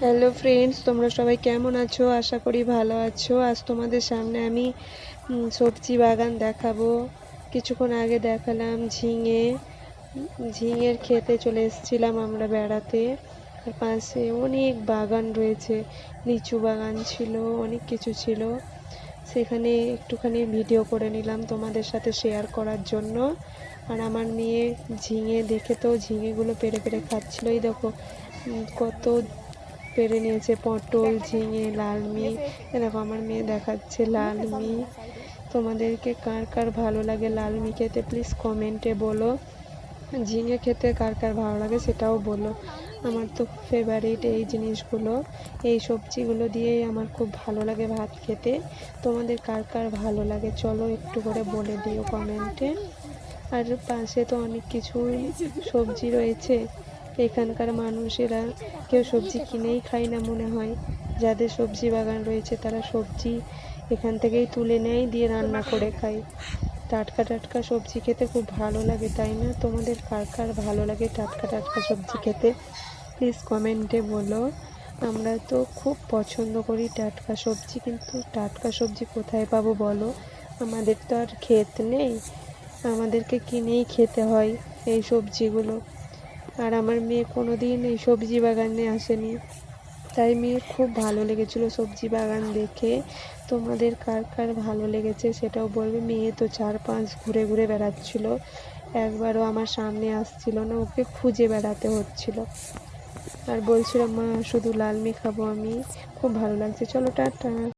Hello friends, তোমরা সবাই কেমন আছো? আশা করি ভালো আছো। আজ তোমাদের সামনে আমি সবজি বাগান দেখাবো। কিছুক্ষণ আগে দেখালাম ঝিঙের খেতে চলে এসেছিলাম আমরা বেড়াতে। আর পাশে অনেক বাগান রয়েছে, লিচু বাগান ছিল, অনেক কিছু ছিল। সেখানে একটুখানি ভিডিও করে নিলাম তোমাদের সাথে শেয়ার করার জন্য। আর আমার মেয়ে ঝিঙে দেখে তো ঝিঙেগুলো পেরে পেরে খাচ্ছিল। এই দেখো কত পেরে নিয়েছে, পটল, ঝিঙে, লালমি। দেখো আমার মেয়ে দেখাচ্ছে লালমি। তোমাদেরকে কার কার ভালো লাগে লালমি খেতে প্লিজ কমেন্টে বলো। ঝিঙে খেতে কার কার ভালো লাগে সেটাও বলো। আমার তো ফেভারিট এই জিনিসগুলো, এই সবজিগুলো দিয়েই আমার খুব ভালো লাগে ভাত খেতে। তোমাদের কার কার ভালো লাগে চলো একটু করে বলে দিও কমেন্টে। আর পাশে তো অনেক কিছু সবজি রয়েছে। এখানকার মানুষেরা কেউ সবজি কিনেই খায় না মনে হয়। যাদের সবজি বাগান রয়েছে তারা সবজি এখান থেকেই তুলে নেয়, দিয়ে রান্না করে খায়। টাটকা টাটকা সবজি খেতে খুব ভালো লাগে, তাই না? তোমাদের কার কার ভালো লাগে টাটকা টাটকা সবজি খেতে প্লিজ কমেন্টে বলো। আমরা তো খুব পছন্দ করি টাটকা সবজি, কিন্তু টাটকা সবজি কোথায় পাবো বলো? আমাদের তো আর ক্ষেত নেই, আমাদেরকে কিনেই খেতে হয় এই সবজিগুলো। আর আমার মেয়ে কোনো দিন এই সবজি বাগানে আসেনি, তাই মেয়ের খুব ভালো লেগেছিলো সবজি বাগান দেখে। তোমাদের কার কার ভালো লেগেছে সেটাও বলবে। মেয়ে তো 4-5 ঘুরে ঘুরে বেড়াচ্ছিল, একবারও আমার সামনে আসছিল না, ওকে খুঁজে বেড়াতে হচ্ছিল। আর বলছিল মা শুধু লালমি খাবো আমি। খুব ভালো লাগছে। চলো টাটা।